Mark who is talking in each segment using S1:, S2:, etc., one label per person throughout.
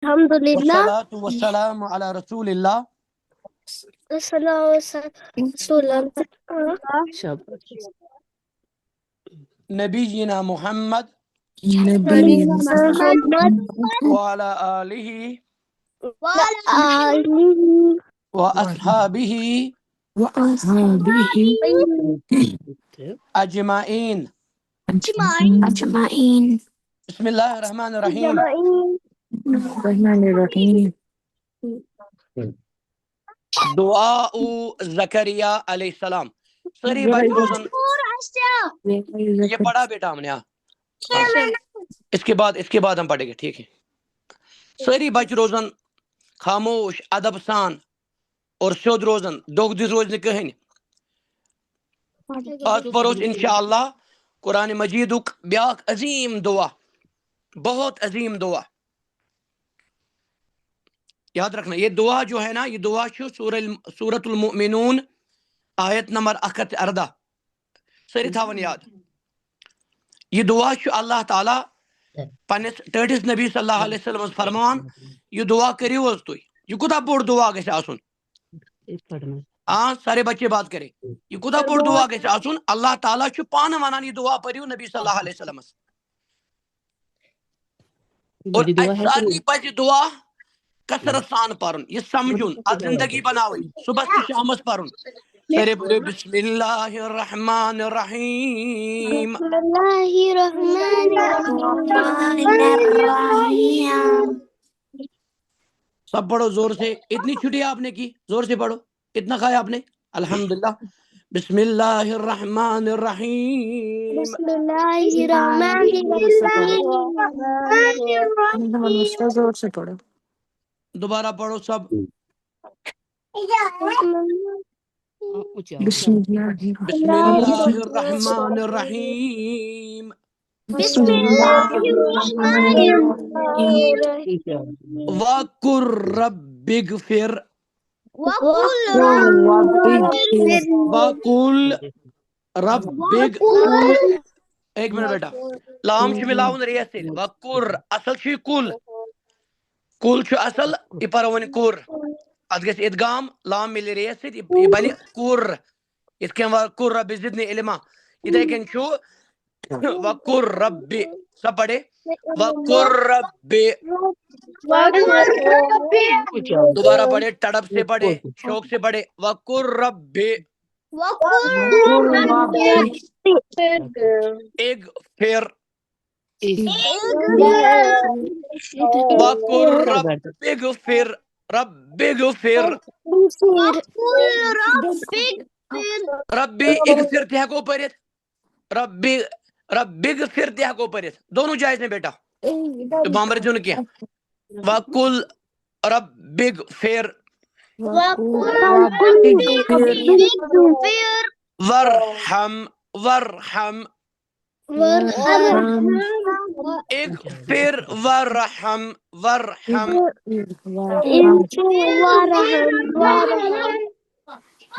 S1: Alhamdulillah.
S2: والصلاة والسلام على رسول الله نبينا محمد وعلى آله وأصحابه أجمعين. بسم الله الرحمن الرحيم. دعاء زکریا علیہ السلام. ساری بچ روزن یہ پڑھا بیٹا ہم نے. اس کے بعد ہم پڑھیں گے، ٹھیک ہے؟ ساری بچ روزن خاموش ادب سان اور سیود روزن دۄکھ دِتھ روز نہٕ کٕہٕنۍ. آز پروس انشاءاللہ قرآن مجیدُک بیاکھ عظیم دعا، بہت عظیم دعا. یاد رکھنا یہ دعا جو ہے نا، یہ دعا سورت المؤمنون آیت نمبر 114. ساری تھاون یاد. یہ دعا اللہ تعالیٰ پنس ٹٲٹھس نبی صلی اللہ علیہ وسلم فرمان یہ دعا کٔرِو حظ تُہۍ. یہ کوٗتاہ بوٚڑ دعا گژھِ آسُن؟ سارے بچے بات کریں. یہ کوٗتاہ بوٚڑ دعا گژھِ آسُن؟ اللہ تعالیٰ چھُ پانہٕ ونان یہ دعا پٔرِو نبی صلی اللہ علیہ وسلمس. اور اسہِ سارنٕے پزِ دعا کثرت سان پرُن، یہ سمجھُن، اتھ زندگی بناوٕنۍ، صبحس تہٕ شامس پرُن. سارے بولو بسم اللہ الرحمن الرحیم. سب پڑھو زور سے. اتنی چھٹی آپ نے کی، زور سے پڑھو. اتنا کھایا آپ نے؟ الحمدللہ. بسم اللہ الرحمن الرحیم.
S1: زور سے پڑھو.
S2: دوبارہ پڑھو سب.
S1: بسم اللہ
S2: الرحمن الرحیم. وَقُلْ رَبِّ اغْفِرْ. وَقُلْ رَبِّ اغْفِرْ. ایک منٹ بیٹا، لام چھ ملاون ریس سے. وَقُر اصل چھ کل، کل چھ اصل یہ پرو ون کور. ات گژھِ ادغام، لام ملہِ ریس سے یہ بنہِ کور. یِتھ کٔنۍ وَقُر رَبِّ زِدْنِی عِلْمًا، یِتھے کٔنۍ چھُ وَقُر رَبِّ. سب پڑھے وَقُر رَبِّ. دوبارہ پڑھے، تڑپ سے پڑھے، شوق سے پڑھے. وَقُر رَبِّ اغفر. وَقُر رَبِّ اغفر. رَبِّ اغفر. ربی اغفر تہ ہیکو پٔرِتھ، ربی اغفر تہ ہیکو پٔرِتھ. دونوں جائز ہیں بیٹا، تو بامبر دیو نہٕ کینٛہہ. وَقُل رَبِّ اغفر وَارْحَمْ. وَارْحَمْ اغفر وَارْحَمْ. وَارْحَمْ.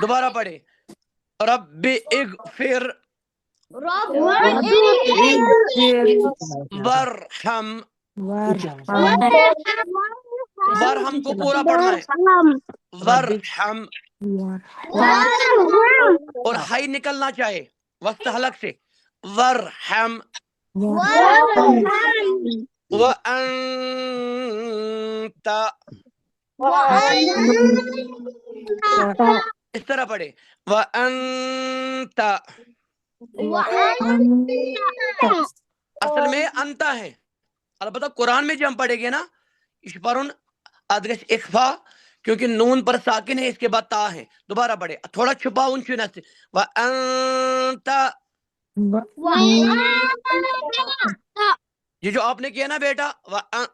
S2: دوبارہ پڑھے رب اغفر وارحم. وارحم کو پورا پڑھنا ہے. وارحم اور ہائی نکلنا چاہے وسط حلق سے. وارحم. وانت. اس طرح پڑھے وانت. اصل میں انتا ہے، البتہ قرآن میں جو ہم پڑھیں گے نا یہ پرن اد گژھِ اخفا، کیونکہ نون پر ساکن ہے، اس کے بعد تا ہے. دوبارہ پڑھے، تھوڑا چھپاؤن چھو نہ. وانت. یہ جو آپ نے کیا نا بیٹا،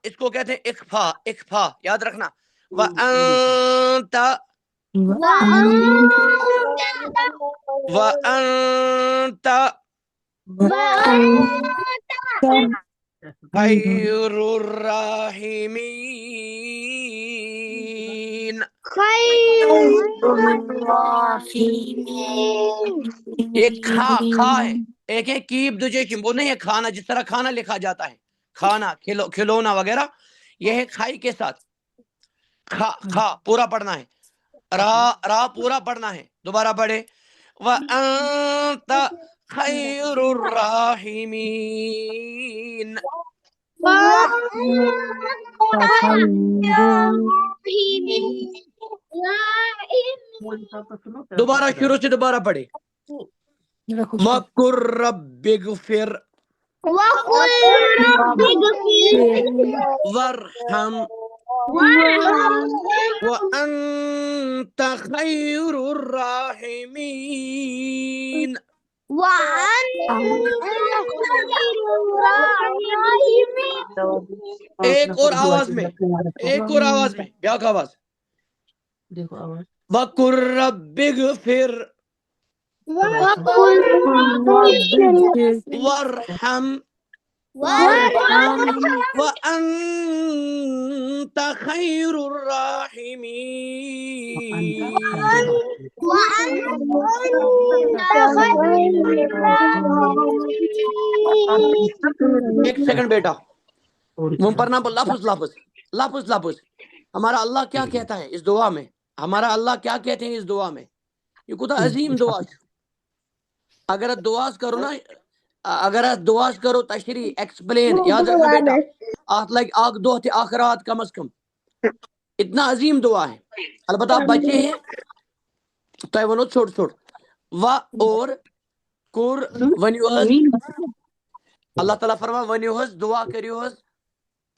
S2: اس کو کہتے ہیں اخفا. اخفا یاد رکھنا. وانت. وانت خیر الراحمین. ایک کھا ہے، ایک ہے کیب دوجے وہ نہیں ہے کھانا، جس طرح کھانا لکھا جاتا ہے، کھانا کھلونا وغیرہ. یہ ہے کھائی کے ساتھ کھا کھا پورا پڑھنا ہے را پورا پڑھنا ہے دوبارہ پڑھے وَأَنْتَ خَيْرُ الرَّاحِمِينَ دوبارہ شروع سے دوبارہ پڑھے وَقُلْ رَبِّ اغْفِرْ وَارْحَمْ وَأَنْتَ خَيْرُ الرَّاحِمِينَ ایک اور آواز میں بیاک آواز وَقُلْ رَبِّ اغْفِرْ وَارْحَمْ وَأَنْتَ خَيْرُ الرَّاحِمِينَ ایک سیکنڈ بیٹا من پڑھنا لفظ ہمارا اللہ کیا کہتا ہے اس دعا میں کہتے ہیں اس دعا میں یہ کوتا عظیم دعا اگر دعاز کرو نا کرو تشریح ایکسپلین یاد رکھنا بیٹا آت لگ آگ دو تھے آخرات کم از کم اتنا عظیم دعا ہے البتہ آپ بچے ہیں تو ونو چھوڑ و اور کور ونیو اللہ تعالیٰ فرما ونیو دعا کریو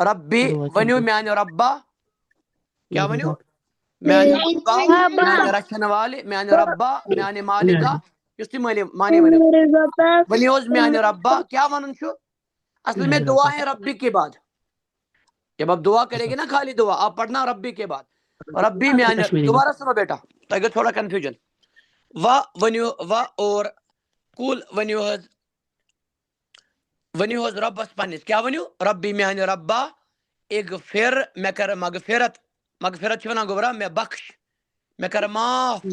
S2: ربی ونیو میان ربا کیا ونیو میان ربا میان رچھن والے میان ربا میان مالکا اس تھی مانی ونیوز میان ربا کیا ونن چھو اصل میں دعا ہے ربی کے بعد جب آپ دعا کرے گے نا خالی دعا آپ پڑھنا ربی کے بعد ربی میان دوبارہ سنو بیٹا تاکہ تھوڑا کنفیوژن و اور کول ونیو ربس پنس کیا ونیو ربی میان ربا اغفر میں کر مغفرت چھ ونان گوبرا میں بخش میں کر معاف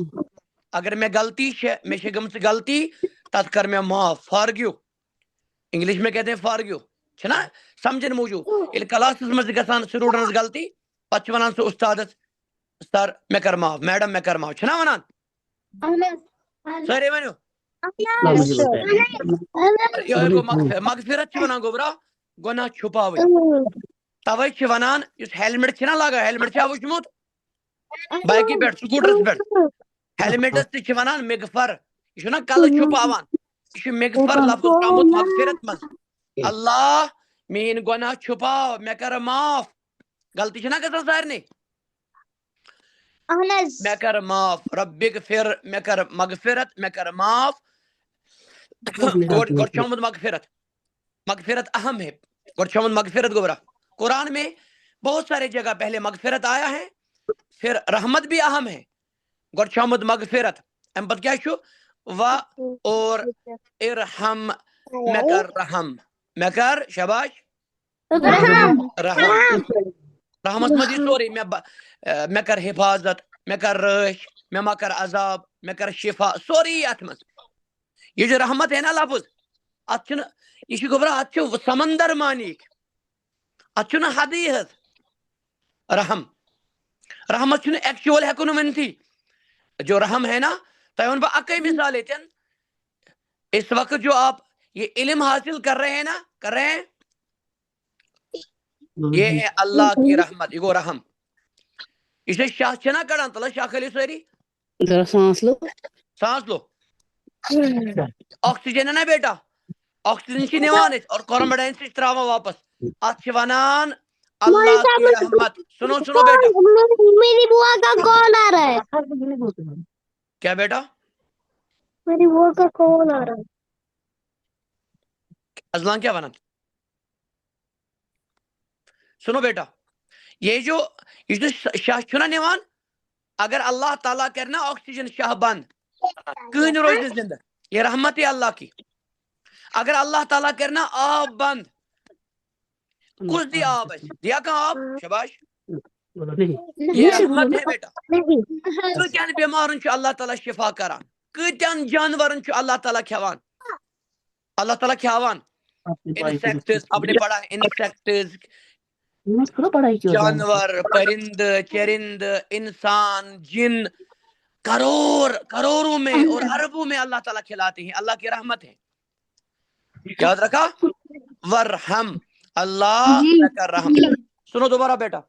S2: اگر میں غلطی میں گمس غلطی تت کر میں معاف فارگیو انگلش میں کہتے ہیں فارگیو چھنا سمجھن موجود یل کلاسس مز گژھان سٹوڈنٹس غلطی پتہ ونان سہ استادس سر میں کر معاف میڈم میں کر معاف چھنا ونان سارے ونیو مغفرت چھ ونان گوبرا گناہ چھپاوی توے چھ ونان اس ہیلمٹ چھنا لاگا ہیلمٹ چھا وچھمت بائکی پہ سکوٹرس پہ ہیلمٹس تہ چھ ونان مغفر یہ چھنا کل چھپاوان یہ مغفر لفظ آمت مغفرت مز اللہ مین گناہ چھپاو میں کر معاف غلطی چھنا گژھان سارنی میں کر معاف رب اغفر میں کر مغفرت میں کر معاف گوڑ چھومت مغفرت اہم ہے گوڑ چھومت مغفرت گوبرا قرآن میں بہت سارے جگہ پہلے مغفرت آیا ہے پھر رحمت بھی اہم ہے گوڑ چھومت مغفرت ام پت کیا چھو و اور ارحم میں کر رحم میں کر شباش رحم رحمت مجھے سوری میں کر حفاظت میں کر رش میں ما کر عذاب میں کر شفا سوری ات مز یہ جو رحمت ہے نا لفظ اتھ یہ گوبرا ات سمندر مانیک ات حدی حد رحمت ایکچوئل ہیکو ونتھی جو رحم ہے نا تہ ون بہ اکی مثال یتن اس وقت جو آپ یہ علم حاصل کر رہے ہیں یہ ہے اللہ کی رحمت یہ گو رحم یہ شاہ چھنا کڑان تلا شاہ کھلو ساری سانس لو آکسیجن ہے نا بیٹا آکسیجن چھ نوان اور کاربن ڈائی آکسائڈ تراوان واپس ات چھ ونان اللہ کی رحمت سنو بیٹا
S3: میری بوا کا کال آ رہا ہے
S2: کیا بیٹا
S3: میری بوا کا کال آ رہا ہے
S2: ازلان کیا ونان سنو بیٹا یہ جو شاہ چھنا نوان اگر اللہ تعالیٰ کرنا آکسیجن شاہ بند کہن روز زندہ یہ رحمت ہے اللہ کی اگر اللہ تعالیٰ کرنا آب بند کس دی آب ہے دیا کہاں آب شباش یہ رحمت ہے بیٹا کتن بیمارن چھ اللہ تعالیٰ شفا کران کتن جانورن چھ اللہ تعالیٰ کھوان انسیکٹس آپ نے پڑھا انسیکٹس
S4: پورا پڑھائی کی
S2: جانور پرند چرند انسان جن کروڑوں میں اور اربوں میں اللہ تعالیٰ کھلاتے ہیں. اللہ کی رحمت ہے. یاد رکھا, ورحم اللہ میں کر رحم. سنو دوبارہ بیٹا,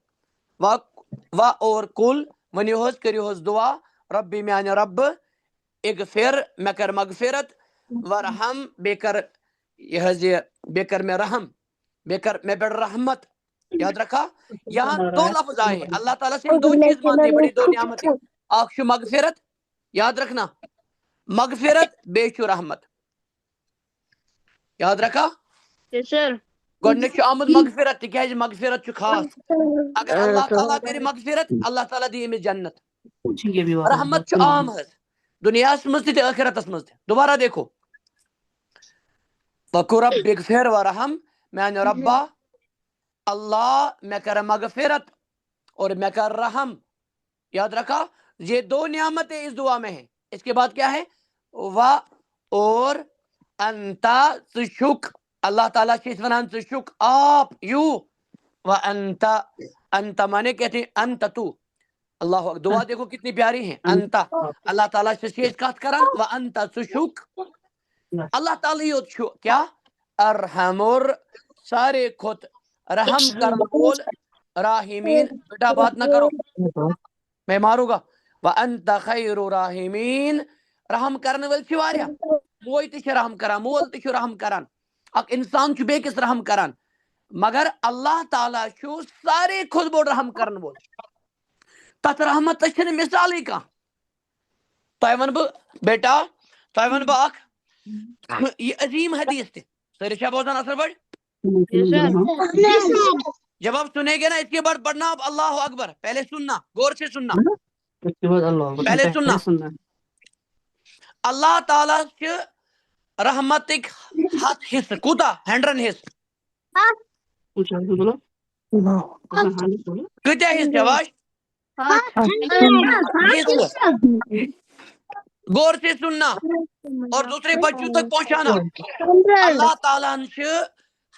S2: وا اور کل ونیو حظ کریو حظ دعا ربی میانہ رب اغفر میں کر مغفرت ورحم بے کر یہ حظ یہ بے کر میں رحم بے کر میں بڑھ رحمت. یاد رکھا, یہاں دو لفظ آئے ہیں. اللہ تعالیٰ سے ہم دو چیز مانتے ہیں, بڑی دو نعمتیں. اکھ چھُ مغفرت, یاد رکھنا, مغفرت بیٚیہِ چھُ رحمت. یاد رکھا, گۄڈٕنیُک چھُ آمُت مغفرت تِکیازِ مغفرت چھُ خاص. اگر اللہ تعالیٰ کرِ مغفرت اللہ تعالیٰ دی أمِس جنت. رحمت چھُ عام حظ دُنیاہس منٛز تہِ تہٕ ٲخرتس منٛز تہِ. دوبارہ دیکھو, وقُل رب اغفر ورحم, میانہِ ربا اللہ میں کر مغفرت اور میں کر رحم. یاد رکھا, یہ دو نعمتیں اس دعا میں ہیں. اس کے بعد کیا ہے, وا اور انتا ژٕ چھُکھ. اللہ تعالیٰ چھِ أسۍ ونان ژٕ چھُکھ آپ یو, و انتا انتا مانے کہتے ہیں انت تو. اللہ اکبر, دعا دیکھو کتنی پیاری ہے. انتا اللہ تعالیٰ سے أسۍ کتھ کران, و انتا ژٕ چھُکھ. اللہ تعالیٰ یوت چھُ کیا, ارحمُر سارے کھۄت رحم کرن وول, راحمین. بیٹا بات نہ کرو میں ماروں گا. وانت خیر راحمین, رحم کرن وٲلۍ چھِ واریاہ. موج تہِ چھِ رحم کران, مول تہِ چھُ رحم کران, اکھ انسان چھُ بیٚکِس رحم کران, مگر اللہ تعالیٰ چھُ سارے کھۄتہٕ بوٚڑ رحم کرن وول. تتھ رحمتس چھنہٕ مثالٕے کانٛہہ. تۄہہِ ونہٕ بہٕ بیٹا, تۄہہِ ونہٕ بہٕ اکھ یہ عظیم حدیث تہِ. سٲری چھا بوزان اصل پٲٹھۍ؟ جب آپ سنیں گے نا اس کے بعد پڑھنا آپ اللہ اکبر. پہلے سننا, غور سے سننا, پہلے سننا. اللہ تعالیٰ چھِ رحمتٕکۍ ہتھ حصہٕ. کوٗتاہ؟ 100 حصہٕ. کۭتیاہ حصہٕ چھِ آواز؟ غور سے سننا اور دوسرے بچوں تک پہنچانا. اللہ تعالیٰ ہن چھِ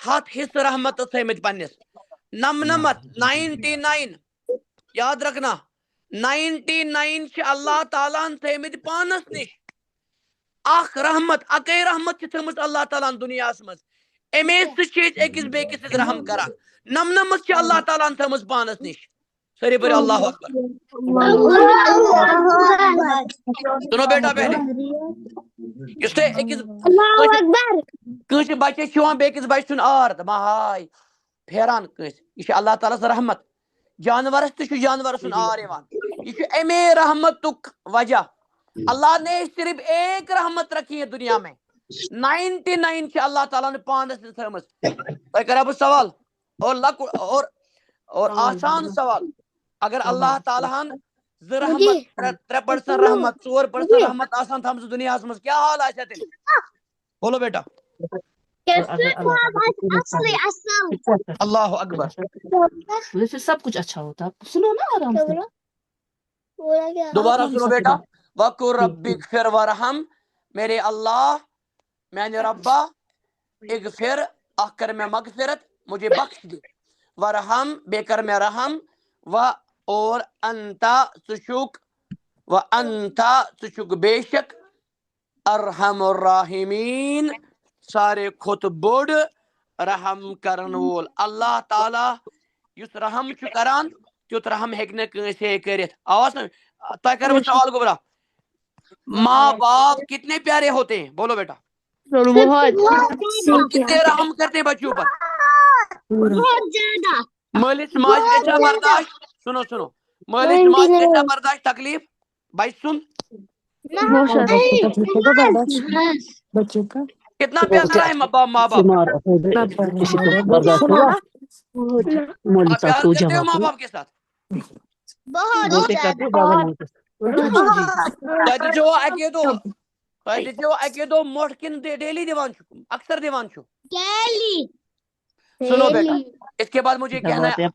S2: ہتھ حصہٕ رحمت تھٲیمٕتۍ پننِس. 99 یاد رکھنا, 99 چھِ اللہ تعالیٰ ہن تھٲیمٕتۍ پانس نِش. اکھ رحمت, اکے رحمت چھِ تھٲمٕژ اللہ تعالیٰ ہن دُنیاہس منٛز. امے سۭتۍ چھِ أسۍ أکِس بیٚکِس سۭتۍ رحم کران. 99 چھِ اللہ تعالیٰ ہن تھٲمٕژ پانس نِش. سٲری پٔرِو اللہ اکبر. سُنو بیٹا پہلے, یُس تۄہہِ أکِس کٲنٛسہِ بچس چھُ یِوان بیٚکِس بچہٕ سُنٛد آر دپان ہاے پھیران کٲنٛسہِ, یہِ چھِ اللہ تعالیٰ سٕنٛز رحمت. جانورس تہِ چھُ جانور سُنٛد آر یِوان, یہ چھُ امے رحمتُک وجہ. اللہ نے صرف ایک رحمت رکھی ہے دنیا میں, 99 چھِ اللہ تعالیٰ نے پانس نِش تھٲمٕژ. تۄہہِ کرہا بہٕ سوال, اور آسان سوال. اگر اللہ تعالیٰ ہن 2 رحمت 3% رحمت 4% رحمت آسان تھٲمٕژ دُنیاہس منٛز, کیٛاہ حال آسہِ ہا تیٚلہِ؟ بولو بیٹا. اللہ اکبر.
S4: ویسے سب کچھ اچھا ہوتا, سنو نا آرام سے.
S2: دوبارہ سنو بیٹا, وقل رب اغفر ورحم, میرے اللہ میانہِ ربا اغفر, اکھ کر میں مغفرت, مجھے بخش دے, ورحم بے کر میں رحم, و اور انتا ژٕ چھُکھ, و انتا ژٕ چھُکھ بے شک, ارحم الراحمین سارے کھۄتہٕ بوٚڑ رحم کرن وول. اللہ تعالیٰ یُس رحم چھُ کران تیُتھ رحم ہیٚکہِ نہٕ کٲنٛسے کٔرِتھ. آواز سمجھ. تۄہہِ کرٕ بہٕ سوال گوبرا, ماں باپ کتنے پیارے ہوتے ہیں؟ بولو بیٹا. کتنے رحم کرتے ہیں بچوں پر؟ مالس ماج گژھا برداشت, سنو مالس ماج گژھا برداشت تکلیف بچہ سن؟
S1: بچوں کا
S2: کتنا پیارا ہے ماں باپ. آپ پیار کرتے ہو ماں باپ کے ساتھ؟ اکی دو موٹ کن ڈیلی دیوان چھو, اکثر دیوان چھو؟ سنو بیٹا, اس کے بعد مجھے کہنا ہے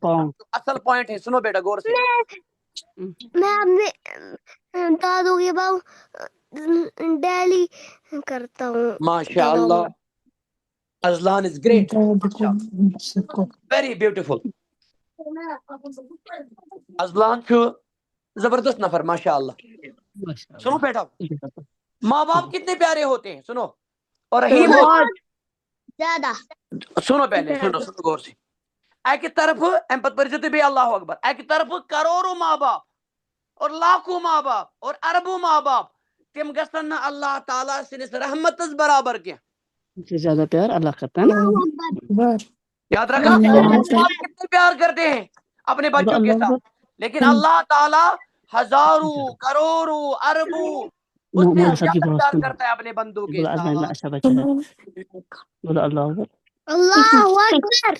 S2: اصل پوائنٹ ہے. سنو بیٹا غور سے.
S3: میں اپنے دادو کے باؤ ڈیلی کرتا ہوں.
S2: ماشاء اللہ, ازلان از گریٹ, ویری بیوٹیفل. ازلان چھو زبردست نفر ماشاء اللہ. سنو بیٹا, ماں باپ کتنے پیارے ہوتے ہیں, سنو, اور رحیم ہوتے ہیں.
S3: زیادہ.
S2: سنو پہلے, سنو غور سے. ایک طرف امپت پرجت بھی اللہ اکبر, ایک طرف کروڑوں ماں باپ اور لاکھوں ماں باپ اور اربوں ماں باپ, تم گژھن نہ اللہ تعالیٰ سنس رحمتس برابر کی.
S4: زیادہ پیار اللہ کرتا ہے نا.
S2: یاد رکھا, باپ کتنے پیار کرتے ہیں اپنے بچوں کے ساتھ, لیکن اللہ تعالیٰ ہزاروں کروڑوں اربوں اس سے زیادہ پیار کرتا ہے اپنے بندوں کے ساتھ.
S4: اچھا بچہ ہے, بولو اللہ اکبر.
S3: اللہ اکبر.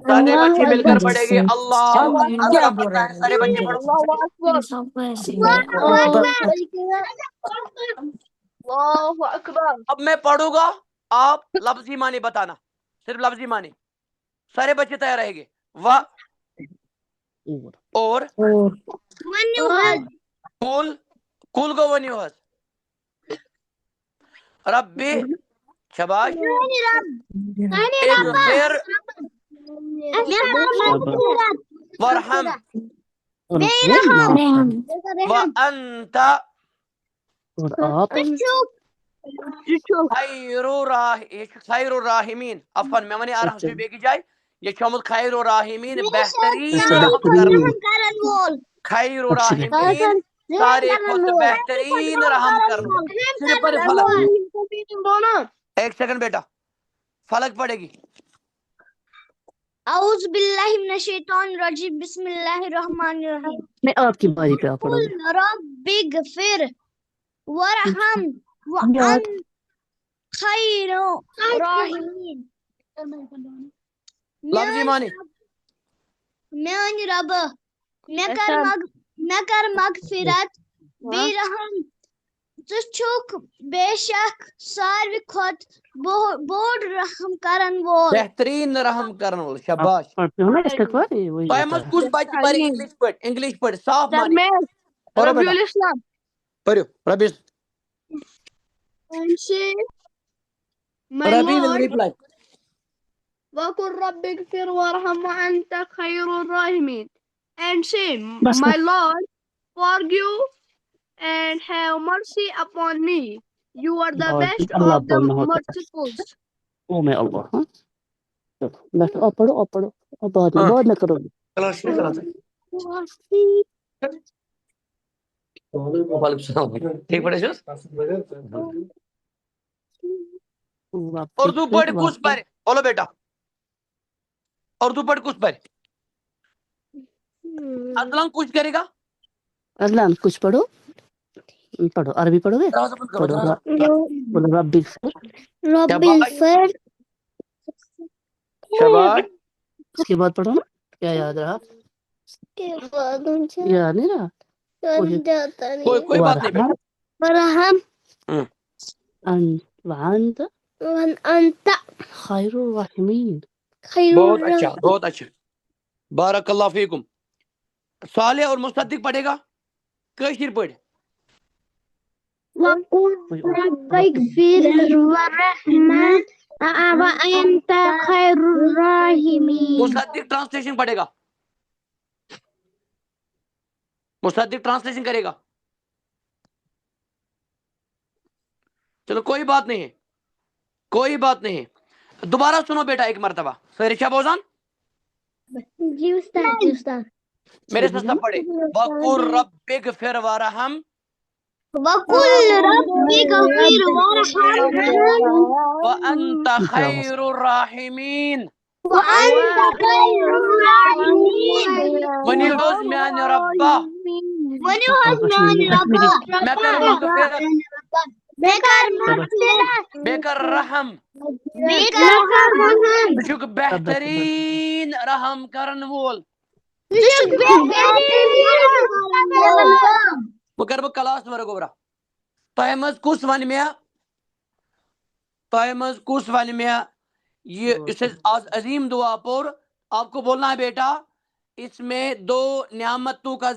S2: سارے بچے مل کر پڑھیں گے اللہ اکبر. پڑھتا ہے سارے بچے پڑھو.
S3: اللہ اکبر.
S2: اب میں پڑھوں گا, آپ لفظی معنی بتانا, صرف لفظی معنی. سارے بچے تیار رہیں گے. و اور کول, کول کو ونیو حس ربی شباش اغفر ورحم وانت خیر الراحمین. عفوا میں ونی آرہم سے بیکی جائے, یہ چھومت خیر الراحمین بہترین رحم کرن وول. خیر الراحمین سارے کھوت بہترین رحم کرن وول. صرف پڑھ فلق. ایک سیکنڈ بیٹا, فلق پڑھے گی.
S3: اعوذ باللہ من الشیطان الرجیم, بسم اللہ الرحمن الرحیم.
S4: میں آپ کی باری پہ آپ پڑھو گے.
S3: قل رب اغفر ورحم وانت خیر الراحمین.
S2: لفظی معنی.
S3: میانی رب میں کر مغفرت بے رحم, ژٕ چھُکھ بے شک ساروی کھۄت بوڑ رحم کرن وول.
S2: بہترین رحم کرن وول. شاباش.
S4: پڑھتے ہو نا استغفار, وہی
S2: تۄہہِ
S4: ہوتا
S2: منٛز
S4: ہے.
S2: کُس بچہِ پرِ انگلش پٲٹھۍ, انگلش پٲٹھۍ صاف معنی پرو بیٹا,
S3: اسلام.
S2: پٔرِو. ربی ربی will reply.
S5: وَقُلْ رَبِّ اغْفِرْ وَارْحَمْ وَأَنْتَ خَيْرُ الرَّاحِمِينَ. And say, my Lord, forgive and have mercy upon me. You are the best of the merciful.
S4: او میں اللہ. ہاں بیٹھو, آپ پڑھو, آپ پڑھو, آپ بعد میں کرو گے.
S2: کلاس شروع کرا وعلیکم السلام. ٹھیک پڑھے چھُس. اردو پڑھ کُس پرِ, بولو بیٹا, اردو پڑھ کُس پرِ. ادلان کچھ کرے گا.
S4: ادلان کچھ پڑھو, پڑھو عربی پڑھو گے. بولو رب اغفر.
S2: شباش.
S4: اس کے بعد پڑھو نا, کیا یاد رہا, یاد نہیں رہا.
S2: کوئی بات نہیں بیٹا.
S3: ورحم
S4: وانت
S3: وانت
S4: خیر الراحمین.
S2: بہت اچھا, بہت اچھا, بارک اللہ فیکم. صالح اور مصدق پڑھے گا کشیر پڑھ.
S3: وَقُلْ رَبِّ اغْفِرْ وَارْحَمْ وَأَنْتَ خَيْرُ الرَّاحِمِينَ.
S2: مصدق ٹرانسلیشن پڑھے گا, مصدق ٹرانسلیشن کرے گا. چلو کوئی بات نہیں ہے, کوئی بات نہیں ہے. دوبارہ سنو بیٹا ایک مرتبہ. سرشا بوزان
S3: جی استاد, جی استاد.
S2: میرے ساتھ سب پڑھے. وَقُلْ رَبِّ اغْفِرْ وَارْحَمْ
S3: وَقُلْ رَبِّ اغْفِرْ وَارْحَمْ
S2: وَأَنْتَ خَيْرُ الرَّاحِمِينَ.
S3: وَأَنْتَ خَيْرُ الرَّاحِمِينَ.
S2: ونی حوز میان ربا
S3: ونیو حظ میانہِ رۄبہٕ,
S2: مےٚ کر مغفرت
S3: مےٚ کر مغفرت,
S2: بیٚیہِ کر رحم,
S3: بیٚیہِ کر رحم.
S2: ژٕ چھُکھ بہتریٖن رحم کرن وول.
S3: ژٕ چھُکھ بہتریٖن رحم کرن وول.
S2: وۄنۍ کرٕ بہٕ کلاس ورک گوبرا. تۄہہِ منٛز کُس وَنہِ مےٚ, تۄہہِ منٛز کُس وَنہِ مےٚ یہ اس آج عظیم دعا پور, آپ کو بولنا ہے بیٹا اس میں 2 نعمتوں کا